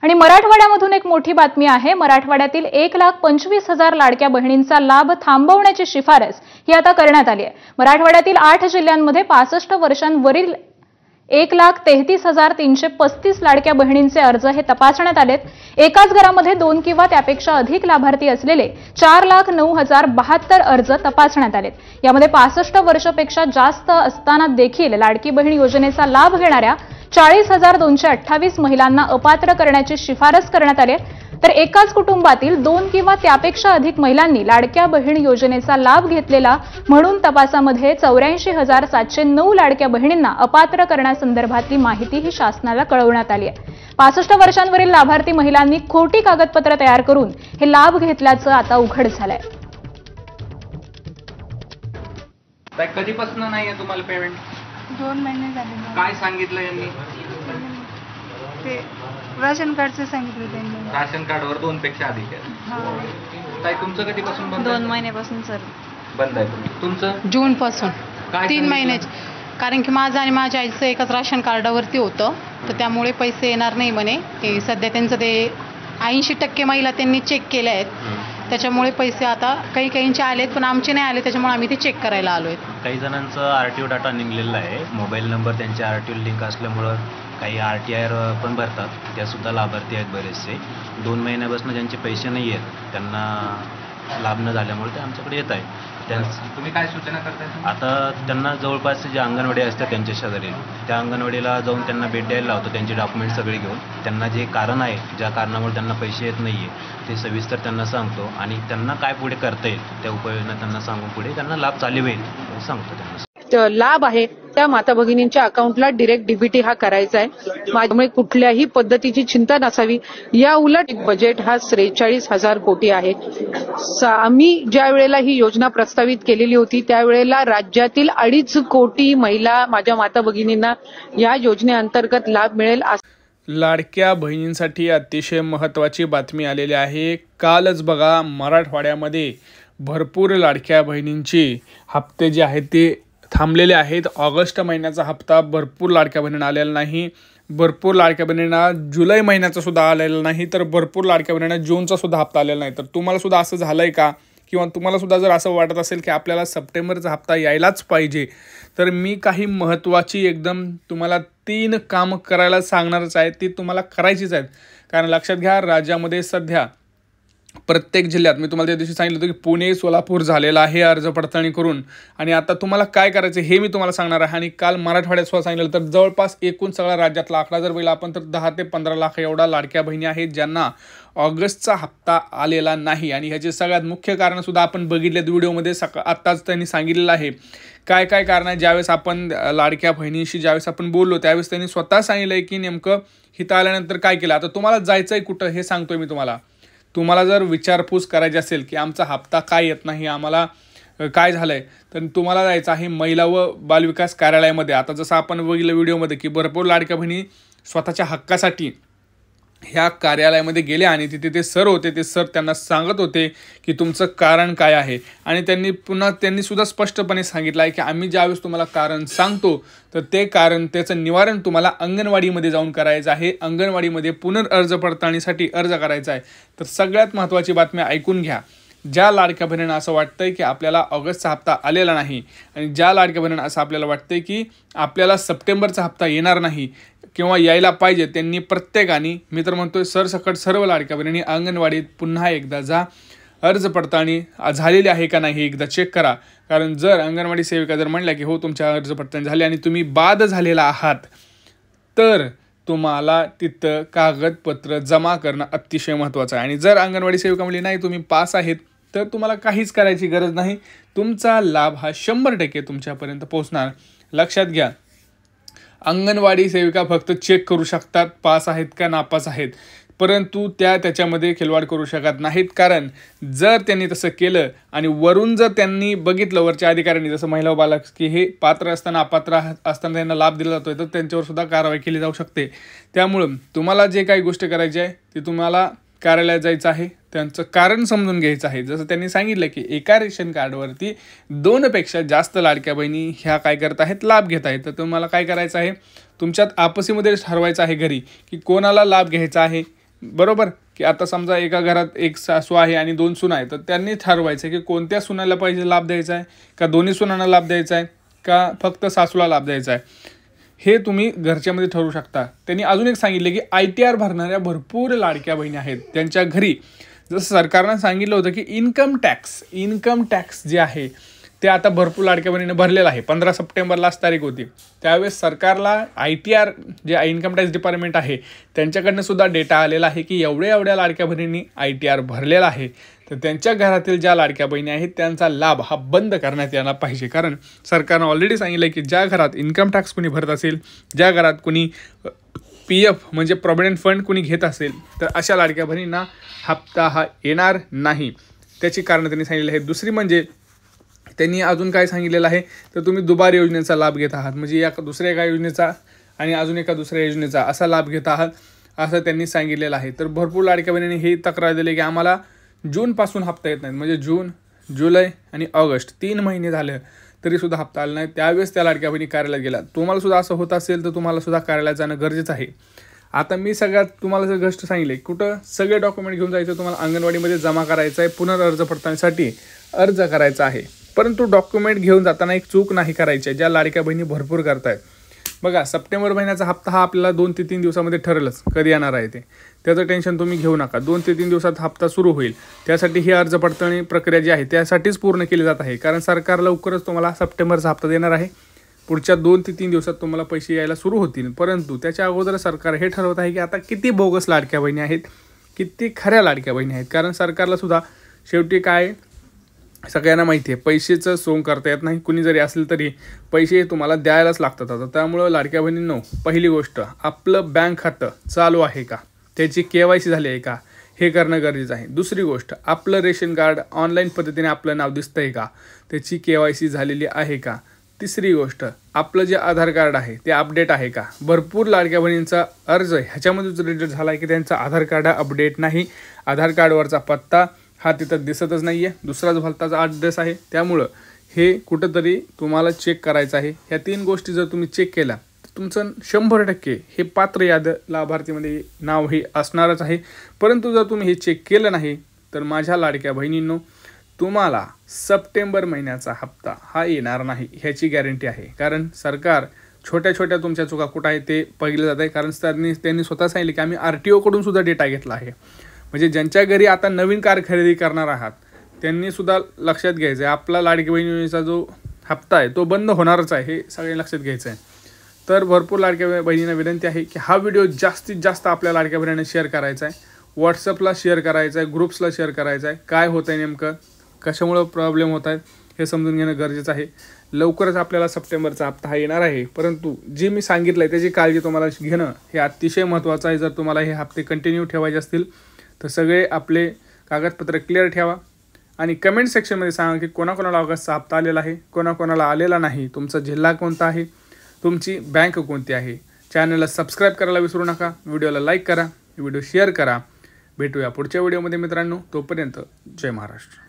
आणि मराठवाड्यामधून एक मोठी बातमी आहे। मराठवाड्यातील 1,25,000 लाडक्या बहिणींचा लाभ थांबवण्याची शिफारस ही आता करण्यात आली आहे। मराठवाड्यातील 8 जिल्ह्यांमध्ये 65 वर्षांवरील 1,33,335 लाडक्या बहिणींचे अर्ज हे तपासण्यात आलेत। एकाच घरामध्ये 2 किंवा त्यापेक्षा अधिक लाभार्थी असलेले 4,09,072 अर्ज तपासण्यात आलेत। यामध्ये 65 वर्षापेक्षा जास्त असताना देखील लाडकी बहीण योजनेचा लाभ घेणाऱ्या 40,228 महिलांना अपात्र करण्याची शिफारस करण्यात आली आहे। तर एकाच कुटुंबातील 2 किंवा त्यापेक्षा अधिक महिलांनी लाडक्या बहीण योजनेचा लाभ घेतलेला म्हणून तपासामध्ये 84,709 लाडक्या बहिणींना अपात्र करण्यासंदर्भातली माहिती ही शासनाला कळवण्यात आली आहे। 65 वर्षांवरील लाभार्थी महिलांनी खोटी कागदपत्र तयार करून हे लाभ घेतल्याचं आता उघड झालंय। कधीपासून नाहीये तुम्हाला पेमेंट? 2 महिने झाले। काय सांगितलं यांनी? ते राशन कार्डचं सांगितलं त्यांनी। राशन कार्डवर 2 पेक्षा अधिक आहे। ताई तुमचं कधीपासून बंद? 2 महिन्यापासून सर बंद आहे। तुमचं? जून पासून। काय 3 महिन्याचे। कारण की माझं आणि माझ्या आईचं एकाच राशन कार्डावरती होतं, तर त्यामुळे पैसे येणार नाही म्हणे। ते सध्या त्यांचं ते 80% महिला त्यांनी चेक केल्या आहेत, त्याच्यामुळे पैसे आता काहींचे आलेत पण आमचे नाही आले, त्याच्यामुळे आम्ही ते चेक करायला आलोय। काही जणांचं आरटीओ डाटा निघलेला आहे, मोबाईल नंबर त्यांचे आरटीओ लिंक असल्यामुळं काही आरटीआर पण भरतात, त्यासुद्धा लाभार्थी आहेत बरेचसे। 2 महिन्यापासून ज्यांचे पैसे नाही आहेत त्यांना लाभ न झाल्यामुळे ते आमच्याकडे येत आहेत। तुम्ही काय सूचना करताय? आता त्यांना जवळपास जे अंगणवाडी असतात त्यांच्या शेजारी, त्या अंगणवाडीला जाऊन त्यांना भेट द्यायला लावतो, त्यांचे डॉक्युमेंट सगळे घेऊन। त्यांना जे कारण आहे, ज्या कारणामुळे त्यांना पैसे येत नाही आहे ते सविस्तर त्यांना सांगतो आणि त्यांना काय पुढे करता येईल त्या उपाययोजना त्यांना सांगून पुढे त्यांना लाभ चालू होईल सांगतो त्यांना। लाभ आहे त्या माता भगिनींच्या अकाउंटला डायरेक्ट डीबीटी हा करायचा आहे। त्यामुळे कुठल्याही पद्धतीची चिंता नसावी। या उलट बजेट हा 43,000 कोटी आहे। आम्ही ज्या वेळेला ही योजना प्रस्तावित केलेली होती त्यावेळेला राज्यातील 2.5 कोटी महिला माझ्या माता भगिनींना या योजनेअंतर्गत लाभ मिळेल। लाडक्या बहिणींसाठी अतिशय महत्त्वाची बातमी आलेली आहे। कालच बघा मराठवाड्यामध्ये भरपूर लाडक्या बहिणींचे हप्ते जे आहेत ते थांबलेले आहेत। ऑगस्ट महिन्याचा हप्ता भरपूर लाडक्या बहिणींना आलेला नाही, भरपूर लाडक्या बहिणींना जुलै महिन्याचा सुद्धा आलेला नाही, तर भरपूर लाडक्या बहिणींना जूनचा सुद्धा हप्ता आलेला नाही। तर तुम्हाला सुद्धा असं झालंय का, किंवा तुम्हाला सुद्धा जर असं वाटत असेल की आपल्याला सप्टेंबरचा हप्ता यायलाच पाहिजे, तर मी काही महत्त्वाची एकदम तुम्हाला 3 कामं करायला सांगणारच आहे, ती तुम्हाला करायचीच आहेत। कारण लक्षात घ्या, राज्यामध्ये सध्या प्रत्येक जिल्ह्यात मी तुम्हाला त्या दिवशी सांगितलं होतं की पुणे सोलापूर झालेला आहे अर्ज पडताळणी करून, आणि आता तुम्हाला काय करायचं हे मी तुम्हाला सांगणार आहे। आणि काल मराठवाड्यात सुद्धा सांगितलं तर जवळपास एकूण सगळ्या राज्यातला आकडा जर बघितला आपण तर 10 ते 15 लाख एवढा लाडक्या बहिणी आहेत ज्यांना ऑगस्टचा हप्ता आलेला नाही। आणि ह्याचे सगळ्यात मुख्य कारण सुद्धा आपण बघितलेत व्हिडिओमध्ये, आत्ताच त्यांनी सांगितलेलं आहे काय काय कारण आहे। ज्यावेळेस आपण लाडक्या बहिणीशी ज्यावेळेस आपण बोललो त्यावेळेस त्यांनी स्वतः सांगितलं आहे की नेमकं हिथं आल्यानंतर काय केलं। आता तुम्हाला जायचं आहे कुठं हे सांगतोय मी तुम्हाला। तुम्हाला जर विचारपूस करायची असेल की आमचा हप्ता काय येत नाही, आम्हाला काय झालंय, तर तुम्हाला जायचं आहे महिला व बालविकास कार्यालयामध्ये। आता जसं आपण बघितलं व्हिडिओमध्ये की भरपूर लाडक्या बहिणी स्वतःच्या हक्कासाठी ह्या कार्यालयामध्ये गेले आणि तिथे ते सर होते, ते सर त्यांना सांगत होते की तुमचं कारण काय आहे। आणि त्यांनी सुद्धा स्पष्टपणे सांगितलं आहे की आम्ही ज्यावेळेस तुम्हाला कारण सांगतो तर ते कारण त्याचं निवारण तुम्हाला अंगणवाडीमध्ये जाऊन करायचं आहे, अंगणवाडीमध्ये पुनर्अर्ज पडताळणीसाठी अर्ज करायचा आहे। तर सगळ्यात महत्त्वाची बातमी ऐकून घ्या, ज्या लाडक्या बहिणींना असं वाटतंय की आपल्याला ऑगस्टचा हप्ता आलेला नाही आणि ज्या लाडक्या बहिणींना असं आपल्याला वाटतंय की आपल्याला सप्टेंबरचा हप्ता येणार नाही किंवा यायला पाहिजे, त्यांनी प्रत्येकाने, मी तर म्हणतोय सरसकट सर्व लाडक्या बहिणींनी अंगणवाडीत पुन्हा एकदा जा, अर्ज पडताळणी झालेली आहे का नाही हे एकदा चेक करा। कारण जर अंगणवाडी सेविका जर म्हणल्या की हो तुमच्या अर्ज पडताळणी झाली आणि तुम्ही बाद झालेला आहात, तर तुम्हाला तिथं कागदपत्र जमा करणं अतिशय महत्त्वाचं आहे। आणि जर अंगणवाडी सेविका म्हणली नाही तुम्ही पास आहेत, तर तुम्हाला काहीच करायची गरज नाही, तुमचा लाभ हा 100% तुमच्यापर्यंत पोहोचणार। लक्षात घ्या, अंगणवाडी सेविका फक्त चेक करू शकतात पास आहेत का नापास आहेत, परंतु त्याच्यामध्ये खिलवाड करू शकत नाहीत। कारण जर त्यांनी तसं केलं आणि वरून जर त्यांनी बघितलं वरच्या अधिकाऱ्यांनी, जसं महिला व बालक की हे पात्र असताना अपात्र असताना त्यांना लाभ दिला जातोय, तर त्यांच्यावर सुद्धा कारवाई केली जाऊ शकते। त्यामुळं तुम्हाला जे काही गोष्टी करायची आहे ते तुम्हाला कार्यालयात जायचं आहे, त्यांचं कारण समजून घ्यायचं आहे। जसं त्यांनी सांगितलं की एका रेशन कार्डवरती 2 पेक्षा जास्त लाडक्या बहिणी ह्या काय करत आहेत, लाभ घेत आहेत। तर तुम्हाला काय करायचं आहे, तुमच्यात आपसीमध्ये ठरवायचं आहे घरी की कोणाला लाभ घ्यायचा आहे, बरोबर की आता समजा एका घरात एक सासू आहे आणि 2 सुना आहे, तर त्यांनी ठरवायचं की कोणत्या सुनाला पाहिजे लाभ द्यायचा आहे, का दोन्ही सुनांना लाभ द्यायचा आहे, का फक्त सासूला लाभ द्यायचा आहे, हे तुम्ही घरच्यामध्ये ठरवू शकता. त्यांनी अजून एक सांगितले की ITR भरणाऱ्या भरपूर लाडक्या बहिणी आहेत त्यांच्या घरी. जसं सरकारनं सांगितलं होतं की इन्कम टॅक्स जे आहे ते आता भरपूर लाडक्या बहिणीने भरलेलं आहे. 15 सप्टेंबरलाच तारीख होती. त्यावेळेस सरकारला ITR जे इन्कम टॅक्स डिपार्टमेंट आहे त्यांच्याकडनं सुद्धा डेटा आलेला आहे की एवढ्या लाडक्या बहिणींनी ITR भरलेला आहे. तर त्यांच्या घरातील ज्या लाडक्या बहिणी आहेत त्यांचा लाभ हा बंद करण्यात यायला पाहिजे. कारण सरकारनं ऑलरेडी सांगितलं की ज्या घरात इन्कम टॅक्स कुणी भरत असेल, ज्या घरात कुणी PF म्हणजे प्रॉव्हिडंट फंड कुणी घेत असेल, तर अशा लाडक्या बहिणींना हप्ता हा येणार नाही. त्याची कारणं त्यांनी सांगितली आहेत. दुसरी म्हणजे त्यांनी अजून काय सांगितलेलं आहे, तर तुम्ही दुबार योजनेचा लाभ घेत आहात, म्हणजे या दुसऱ्या एका योजनेचा आणि अजून एका दुसऱ्या योजनेचा असा लाभ घेत आहात असं त्यांनी सांगितलेलं आहे. तर भरपूर लाडक्या बहिणींनी हे तक्रार दिली की आम्हाला जूनपासून हप्ता येत नाहीत, म्हणजे जून, जुलै आणि ऑगस्ट 3 महिने झाले तरीसुद्धा हप्ता आला नाही. त्यावेळेस त्या लाडक्या बहिणी कार्यालयात गेला. तुम्हाला सुद्धा असं होत असेल तर तुम्हाला सुद्धा कार्यालयात जाणं गरजेचं आहे. आता मी सगळ्यात तुम्हाला जर गोष्ट सांगितली, कुठं सगळे डॉक्युमेंट घेऊन जायचं, तुम्हाला अंगणवाडीमध्ये जमा करायचं आहे, पुनर्अर्ज पडताळणीसाठी अर्ज करायचा आहे. परंतु डॉक्युमेंट घेऊन जाताना एक चूक नाही करायची ज्या लाडक्या बहिणी भरपूर करतायत. बघा, सप्टेंबर महिन्याचा हप्ता हा आपल्याला 2 ते 3 दिवसामध्ये ठरेलच कधी येणार आहे ते, त्याचं टेन्शन तुम्ही घेऊ नका. 2 ते 3 दिवसात हप्ता सुरू होईल. त्यासाठी ही अर्ज पडताळणी प्रक्रिया जी आहे त्यासाठीच पूर्ण केली जात आहे. कारण सरकार लवकरच तुम्हाला सप्टेंबरचा हप्ता देणार आहे. पुढच्या 2 ते 3 दिवसात तुम्हाला पैसे यायला सुरू होतील. परंतु त्याच्या अगोदर सरकार हे ठरवत आहे की आता किती बोगस लाडक्या बहिणी आहेत, किती खऱ्या लाडक्या बहिणी आहेत. कारण सरकारला सुद्धा शेवटी काय सगळ्यांना माहिती आहे, पैशाचं सोंग करता येत नाही. कुणी जरी असेल तरी पैसे तुम्हाला द्यायलाच लागतात. आता त्यामुळं लाडक्या बहिणींनो, पहिली गोष्ट आपलं बँक खातं चालू आहे का, त्याची KYC झाली आहे का, हे करणं गरजेचं आहे. दुसरी गोष्ट, आपलं रेशन कार्ड ऑनलाईन पद्धतीने आपलं नाव दिसतं आहे का, त्याची KYC झालेली आहे का. तिसरी गोष्ट, आपलं जे आधार कार्ड आहे ते अपडेट आहे का. भरपूर लाडक्या बहिणींचा अर्ज ह्याच्यामध्येच रिजेक्ट झाला आहे की त्यांचा आधार कार्ड अपडेट नाही, आधार कार्डवरचा पत्ता हा तिथं दिसतच नाही आहे, दुसराच भलताचा ॲड्रेस आहे. त्यामुळं हे कुठंतरी तुम्हाला चेक करायचं आहे. ह्या 3 गोष्टी जर तुम्ही चेक केल्या तर तुमचं 100% हे पात्र याद लाभार्थीमध्ये नाव हे असणारच आहे. परंतु जर तुम्ही हे चेक केलं नाही तर माझ्या लाडक्या बहिणींनो, तुम्हाला सप्टेंबर महिन्याचा हप्ता हा येणार नाही ह्याची गॅरंटी आहे. कारण सरकार छोट्या तुमच्या चुका कुठं आहे ते पाहिलं जात आहे. कारण त्यांनी स्वतः सांगितले की आम्ही RTO कडून सुद्धा डेटा घेतला आहे. म्हणजे ज्यांच्या घरी आता नवीन कार खरेदी करणार आहात त्यांनी सुद्धा लक्षात घ्यायचं आहे, आपला लाडकी बहिणी योजनेचा जो हप्ता आहे तो बंद होणारच आहे, हे सगळ्यांनी लक्षात घ्यायचं आहे. तर भरपूर लाडक्या बहिणींना विनंती आहे की हा व्हिडिओ जास्तीत जास्त आपल्या लाडक्या बहिणींना शेअर करायचा आहे, व्हॉट्सअपला शेअर करायचा आहे, ग्रुप्सला शेअर करायचा आहे. काय होतं आहे नेमकं, कशामुळं प्रॉब्लेम होत आहेत हे समजून घेणं गरजेचं आहे. लवकरच आपल्याला सप्टेंबरचा हप्ता हा येणार आहे. परंतु जे मी सांगितलं आहे त्याची काळजी तुम्हाला घेणं हे अतिशय महत्त्वाचं आहे. जर तुम्हाला हे हप्ते कंटिन्यू ठेवायचे असतील तर सगळे आपले कागदपत्र क्लिअर ठेवा आणि कमेंट सेक्शनमध्ये सांगा की कोणाकोणाला ऑगस्टचा हप्ता आलेला आहे, कोणाकोणाला आलेला नाही, तुमचा जिल्हा कोणता आहे, तुमची बँक कोणती आहे. चॅनलला सबस्क्राईब करायला विसरू नका, व्हिडिओला लाईक करा, व्हिडिओ शेअर करा. भेटूया पुढच्या व्हिडिओमध्ये मित्रांनो. तोपर्यंत जय महाराष्ट्र.